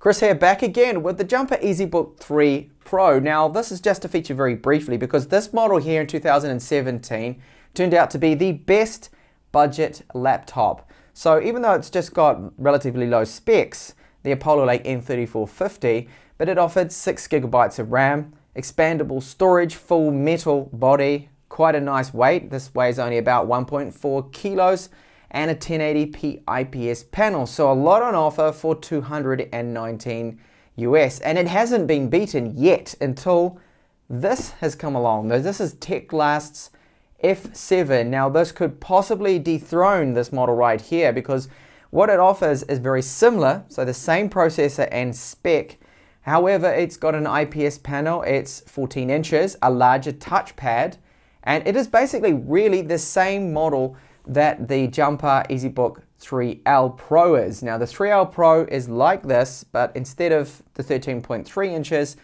Chris here, back again with the Jumper EasyBook 3 Pro. Now this is just to feature very briefly because this model here in 2017 turned out to be the best budget laptop. So even though it's just got relatively low specs, the Apollo Lake M3450, but it offered 6 gigabytes of RAM, expandable storage, full metal body, quite a nice weight. This weighs only about 1.4 kilos. And a 1080p IPS panel. So a lot on offer for $219 US. And it hasn't been beaten yet until this has come along. This is Teclast's F7. Now this could possibly dethrone this model right here because what it offers is very similar. So the same processor and spec. However, it's got an IPS panel. It's 14 inches, a larger touchpad. And it is basically really the same model that the Jumper EasyBook 3L Pro is. Now the 3L Pro is like this, but instead of the 13.3 inches,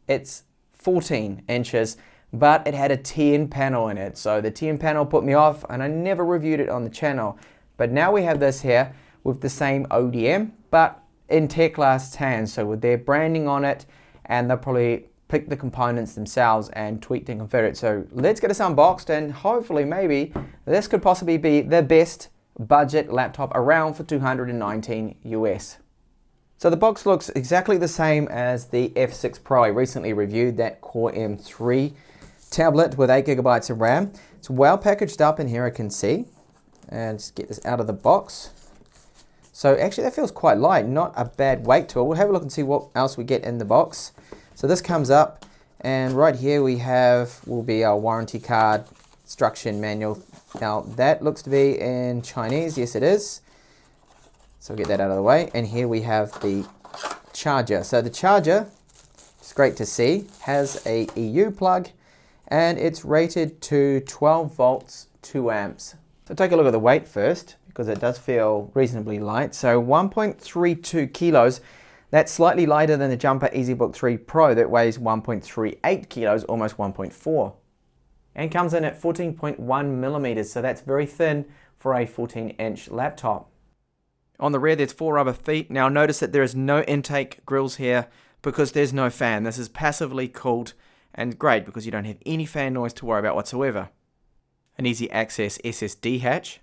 it's 14 inches, but it had a TN panel in it. So the TN panel put me off and I never reviewed it on the channel. But now we have this here with the same ODM, but in Teclast's hands. So with their branding on it, and they'll probably pick the components themselves and tweak and configure it. So let's get this unboxed and hopefully maybe this could possibly be the best budget laptop around for $219 US. So the box looks exactly the same as the F6 Pro. I recently reviewed that Core M3 tablet with 8 gigabytes of RAM. It's well packaged up in here, I can see. And just get this out of the box. So actually that feels quite light, not a bad weight to it. We'll have a look and see what else we get in the box. So this comes up, and right here we will be our warranty card, instruction manual. Now that looks to be in Chinese, yes it is. So we'll get that out of the way. And here we have the charger. So the charger, it's great to see, has a EU plug, and it's rated to 12 volts, 2 amps. So take a look at the weight first, because it does feel reasonably light. So 1.32 kilos. That's slightly lighter than the Jumper EasyBook 3 Pro that weighs 1.38 kilos, almost 1.4. And comes in at 14.1 millimeters, so that's very thin for a 14-inch laptop. On the rear, there's 4 rubber feet. Now notice that there is no intake grills here because there's no fan. This is passively cooled and great because you don't have any fan noise to worry about whatsoever. An easy access SSD hatch.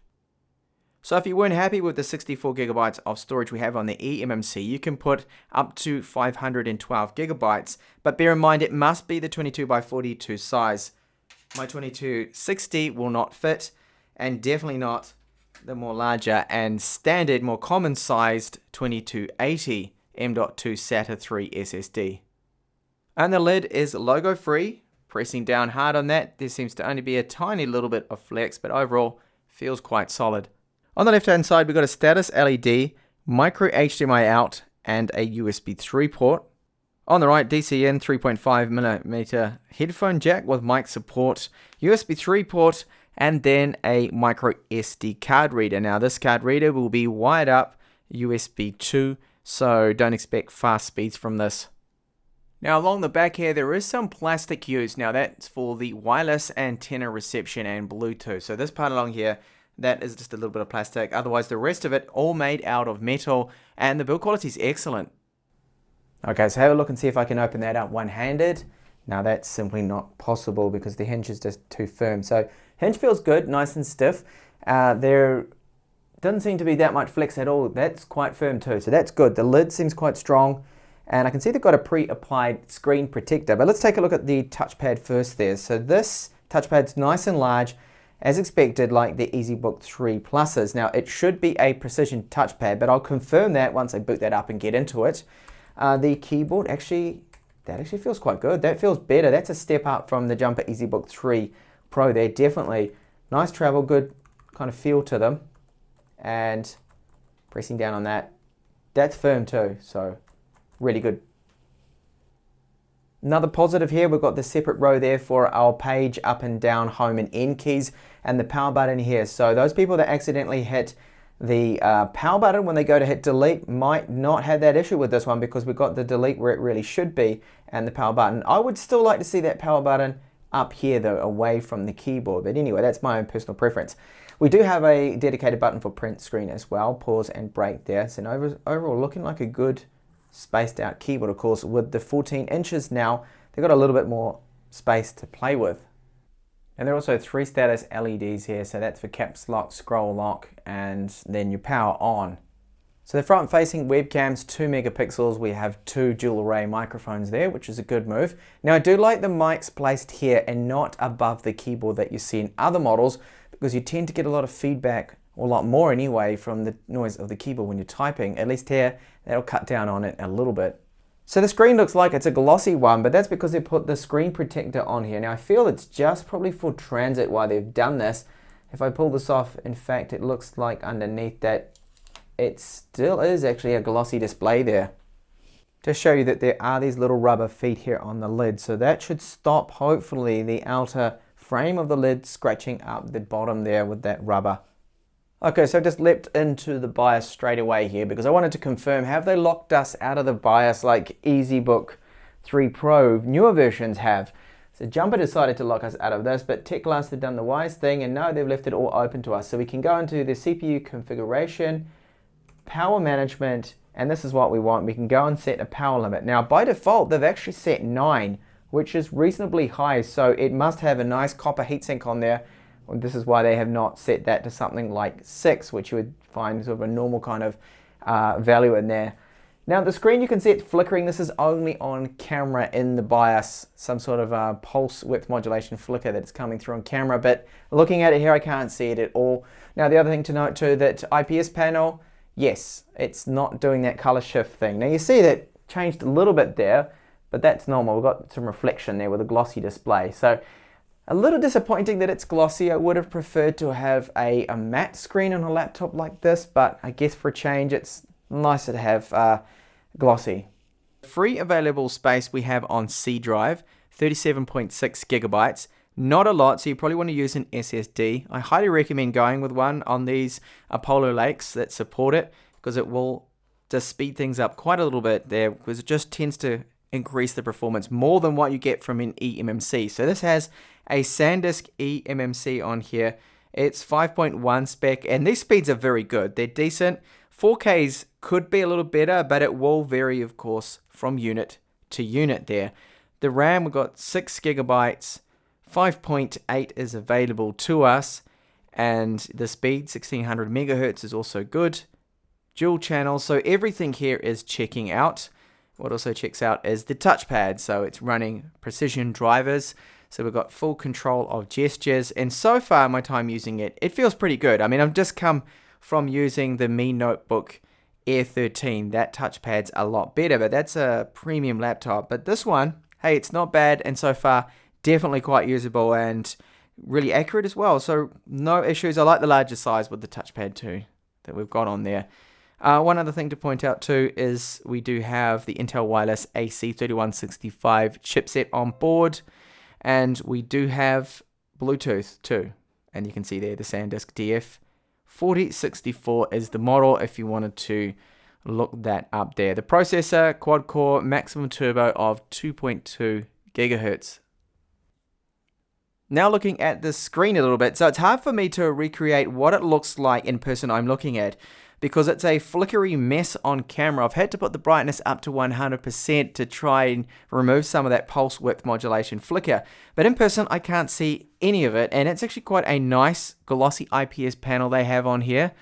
So if you weren't happy with the 64 gigabytes of storage we have on the eMMC, you can put up to 512 gigabytes. But bear in mind, it must be the 22x42 size. My 2260 will not fit, and definitely not the more larger and standard, more common sized 2280 M.2 SATA 3 SSD. And the lid is logo free. Pressing down hard on that, there seems to only be a tiny little bit of flex, but overall feels quite solid. On the left hand side, we've got a status LED, micro HDMI out, and a USB 3 port. On the right, DC in 3.5mm headphone jack with mic support, USB 3 port, and then a micro SD card reader. Now this card reader will be wired up USB 2, so don't expect fast speeds from this. Now along the back here, there is some plastic used. Now that's for the wireless antenna reception and Bluetooth. So this part along here, that is just a little bit of plastic. Otherwise, the rest of it all made out of metal, and the build quality is excellent. Okay, so have a look and see if I can open that up one-handed. Now that's simply not possible because the hinge is just too firm. So hinge feels good, nice and stiff. There doesn't seem to be that much flex at all. That's quite firm too, so that's good. The lid seems quite strong, and I can see they've got a pre-applied screen protector. But let's take a look at the touchpad first there. So this touchpad's nice and large, as expected, like the EasyBook 3 Pluses. Now it should be a precision touchpad, but I'll confirm that once I boot that up and get into it. The keyboard that actually feels quite good. That feels better. That's a step up from the Jumper EasyBook 3 Pro there, definitely. Nice travel, good kind of feel to them. And pressing down on that, that's firm too, so really good. Another positive here, we've got the separate row there for our page up and down, home and end keys, and the power button here. So those people that accidentally hit the power button when they go to hit delete might not have that issue with this one because we've got the delete where it really should be and the power button. I would still like to see that power button up here though, away from the keyboard. But anyway, that's my own personal preference. We do have a dedicated button for print screen as well, pause and break there. So overall looking like a good spaced out keyboard. Of course, with the 14 inches now, they've got a little bit more space to play with. And there are also 3 status LEDs here, so that's for caps lock, scroll lock, and then your power on. So the front-facing webcams, 2 megapixels. We have 2 dual array microphones there, which is a good move. Now I do like the mics placed here and not above the keyboard that you see in other models, because you tend to get a lot of feedback, or a lot more anyway, from the noise of the keyboard when you're typing. At least here, that'll cut down on it a little bit. So the screen looks like it's a glossy one, but that's because they put the screen protector on here. Now I feel it's just probably for transit why they've done this. If I pull this off, in fact, it looks like underneath that it still is actually a glossy display there. To show you that there are these little rubber feet here on the lid, so that should stop, hopefully, the outer frame of the lid scratching up the bottom there with that rubber. Okay, so I just leapt into the BIOS straight away here because I wanted to confirm, have they locked us out of the BIOS like EZBook 3 Pro newer versions have? So Jumper decided to lock us out of this, but Teclast have done the wise thing, and now they've left it all open to us. So we can go into the CPU configuration, power management, and this is what we want. We can go and set a power limit. Now by default, they've actually set 9, which is reasonably high, so it must have a nice copper heatsink on there. This is why they have not set that to something like 6, which you would find sort of a normal kind of value in there. Now the screen you can set flickering. This is only on camera in the BIOS, some sort of pulse width modulation flicker that's coming through on camera, but looking at it here I can't see it at all. Now the other thing to note too, that IPS panel, yes, it's not doing that color shift thing. Now you see that changed a little bit there, but that's normal. We've got some reflection there with a glossy display. So a little disappointing that it's glossy. I would have preferred to have a matte screen on a laptop like this, but I guess for a change it's nicer to have glossy. Free available space we have on C drive, 37.6 gigabytes. Not a lot, so you probably want to use an SSD. I highly recommend going with one on these Apollo Lakes that support it, because it will just speed things up quite a little bit there, because it just tends to increase the performance more than what you get from an eMMC. So this has a SanDisk eMMC on here. It's 5.1 spec, and these speeds are very good. They're decent. 4Ks could be a little better, but it will vary, of course, from unit to unit there. The RAM, we've got 6 gigabytes, 5.8 is available to us, and the speed, 1600 megahertz, is also good. Dual channel, so everything here is checking out. What also checks out is the touchpad, so it's running precision drivers, so we've got full control of gestures, and so far my time using it, it feels pretty good. I mean, I've just come from using the Mi Notebook Air 13. That touchpad's a lot better, but that's a premium laptop. But this one, hey, it's not bad, and so far definitely quite usable and really accurate as well, so no issues. I like the larger size with the touchpad too that we've got on there. One other thing to point out too is we do have the Intel Wireless AC3165 chipset on board, and we do have Bluetooth too, and you can see there the SanDisk DF4064 is the model if you wanted to look that up there. The processor, quad core, maximum turbo of 2.2 gigahertz. Now looking at the screen a little bit, so it's hard for me to recreate what it looks like in person I'm looking at, because it's a flickery mess on camera. I've had to put the brightness up to 100% to try and remove some of that pulse width modulation flicker. But in person, I can't see any of it, and it's actually quite a nice glossy IPS panel they have on here.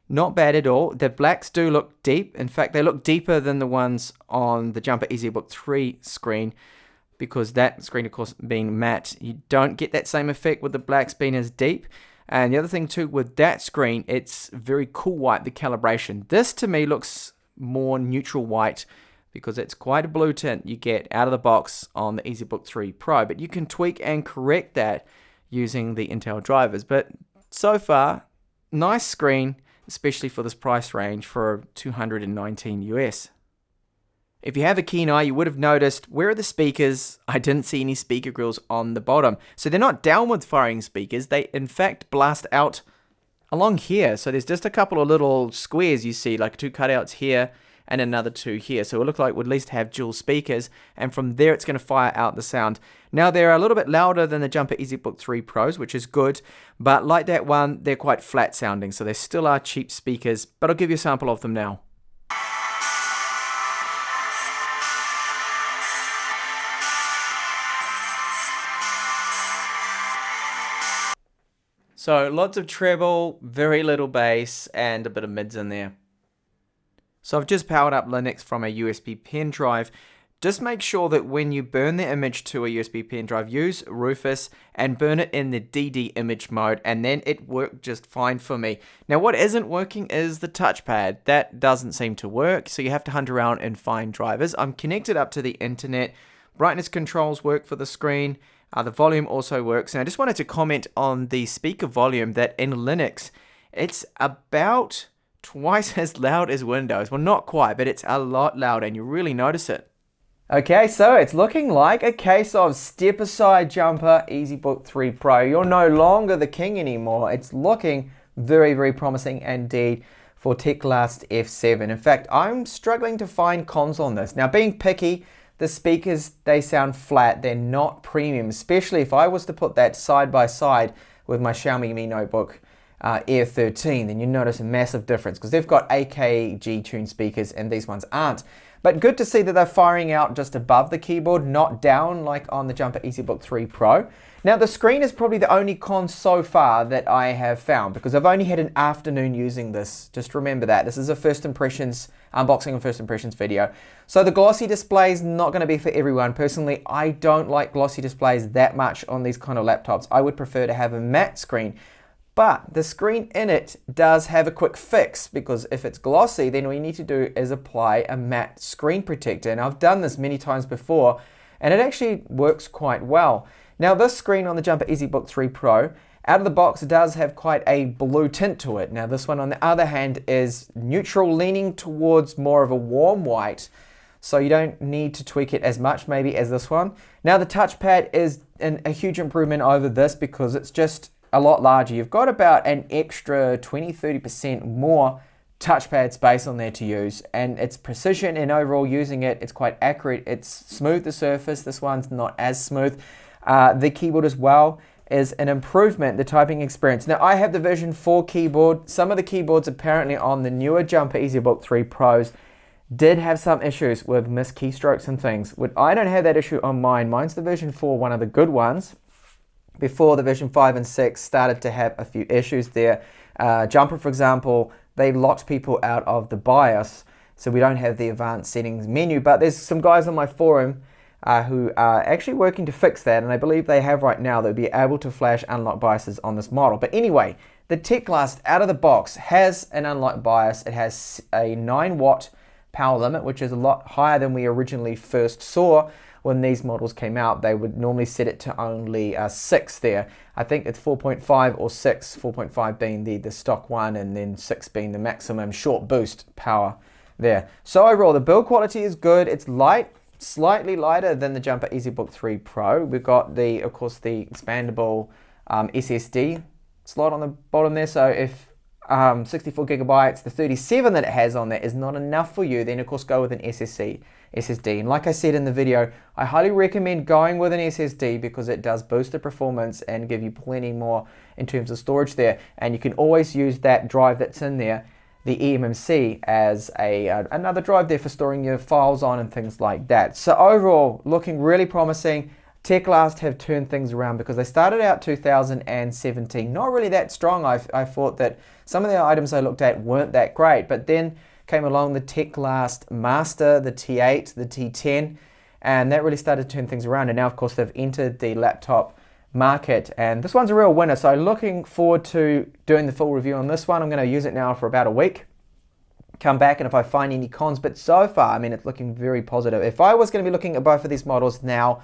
Not bad at all. The blacks do look deep. In fact, they look deeper than the ones on the Jumper EZBook 3 screen, because that screen, of course, being matte, you don't get that same effect with the blacks being as deep. And the other thing too, with that screen, it's very cool white, the calibration. This to me looks more neutral white, because it's quite a blue tint you get out of the box on the EZBook 3 Pro, but you can tweak and correct that using the Intel drivers. But so far, nice screen, especially for this price range for $219 US. If you have a keen eye, you would have noticed, where are the speakers? I didn't see any speaker grills on the bottom. So they're not downward firing speakers. They, in fact, blast out along here. So there's just a couple of little squares you see, like 2 cutouts here and another 2 here. So it looks like we'll at least have dual speakers. And from there, it's going to fire out the sound. Now, they're a little bit louder than the Jumper EZBook 3 Pros, which is good. But like that one, they're quite flat sounding. So they still are cheap speakers. But I'll give you a sample of them now. So lots of treble, very little bass, and a bit of mids in there. So I've just powered up Linux from a USB pen drive. Just make sure that when you burn the image to a USB pen drive, use Rufus and burn it in the DD image mode, and then it worked just fine for me. Now what isn't working is the touchpad. That doesn't seem to work, so you have to hunt around and find drivers. I'm connected up to the internet. Brightness controls work for the screen. The volume also works. And I just wanted to comment on the speaker volume that in Linux, it's about twice as loud as Windows. Well, not quite, but it's a lot louder and you really notice it. Okay, so it's looking like a case of step aside jumper EasyBook 3 Pro. You're no longer the king anymore. It's looking very, very promising indeed for Teclast F7. In fact, I'm struggling to find cons on this. Now, being picky, the speakers, they sound flat. They're not premium, especially if I was to put that side by side with my Xiaomi Mi Notebook Air 13, then you notice a massive difference because they've got AKG tuned speakers and these ones aren't. But good to see that they're firing out just above the keyboard, not down like on the Jumper EasyBook 3 Pro. Now the screen is probably the only con so far that I have found because I've only had an afternoon using this. Just remember that. This is a first impressions, unboxing and first impressions video. So the glossy display is not going to be for everyone. Personally, I don't like glossy displays that much on these kind of laptops. I would prefer to have a matte screen. But the screen in it does have a quick fix because if it's glossy, then all you need to do is apply a matte screen protector. And I've done this many times before and it actually works quite well. Now this screen on the Jumper EasyBook 3 Pro, out of the box it does have quite a blue tint to it. Now this one on the other hand is neutral, leaning towards more of a warm white. So you don't need to tweak it as much maybe as this one. Now the touchpad is a huge improvement over this because it's just a lot larger. You've got about an extra 20-30% more touchpad space on there to use, and it's precision and overall using it, it's quite accurate. It's smooth the surface. This one's not as smooth. The keyboard as well is an improvement, the typing experience. Now I have the version 4 keyboard. Some of the keyboards apparently on the newer Jumper EasyBook 3 Pros did have some issues with missed keystrokes and things. I don't have that issue on mine. Mine's the version 4, one of the good ones. Before the version 5 and 6 started to have a few issues there. Jumper, for example, they locked people out of the BIOS, so we don't have the advanced settings menu. But there's some guys on my forum who are actually working to fix that, and I believe they have right now. They'll be able to flash unlock BIOSes on this model. But anyway, the Teclast out of the box has an unlock BIOS. It has a 9-watt power limit, which is a lot higher than we originally first saw. When these models came out, they would normally set it to only 6 there. I think it's 4.5 or 6, 4.5 being the stock one and then 6 being the maximum short boost power there. So overall, the build quality is good. It's light, slightly lighter than the Jumper EasyBook 3 Pro. We've got of course, the expandable SSD slot on the bottom there. So if 64 gigabytes, the 37 that it has on there is not enough for you, then of course go with an SSD. And like I said in the video, I highly recommend going with an SSD because it does boost the performance and give you plenty more in terms of storage there. And you can always use that drive that's in there, the eMMC, as another drive there for storing your files on and things like that. So overall, looking really promising. Teclast have turned things around because they started out 2017 not really that strong. I thought that some of the items I looked at weren't that great, but then came along the Teclast Master, the T8, the T10, and that really started to turn things around. And now of course they've entered the laptop market, and this one's a real winner. So looking forward to doing the full review on this one. I'm going to use it now for about a week, come back, and if I find any cons, but so far, I mean, it's looking very positive. If I was going to be looking at both of these models now,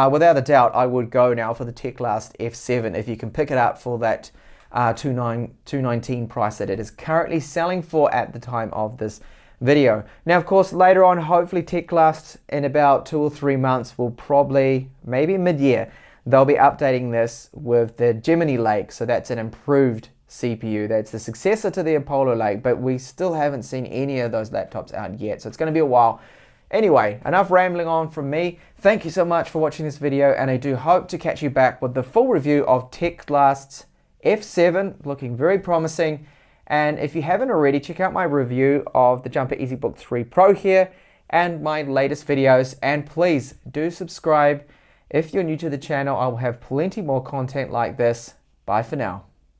without a doubt, I would go now for the Teclast F7 if you can pick it up for that $219 price that it is currently selling for at the time of this video. Now, of course, later on, hopefully Teclast in about 2 or 3 months will probably, maybe mid-year, they'll be updating this with the Gemini Lake. So that's an improved CPU. That's the successor to the Apollo Lake, but we still haven't seen any of those laptops out yet. So it's going to be a while. Anyway, enough rambling on from me. Thank you so much for watching this video, and I do hope to catch you back with the full review of Teclast's F7, looking very promising. And if you haven't already, check out my review of the Jumper EasyBook 3 Pro here and my latest videos. And please do subscribe if you're new to the channel. I will have plenty more content like this. Bye for now.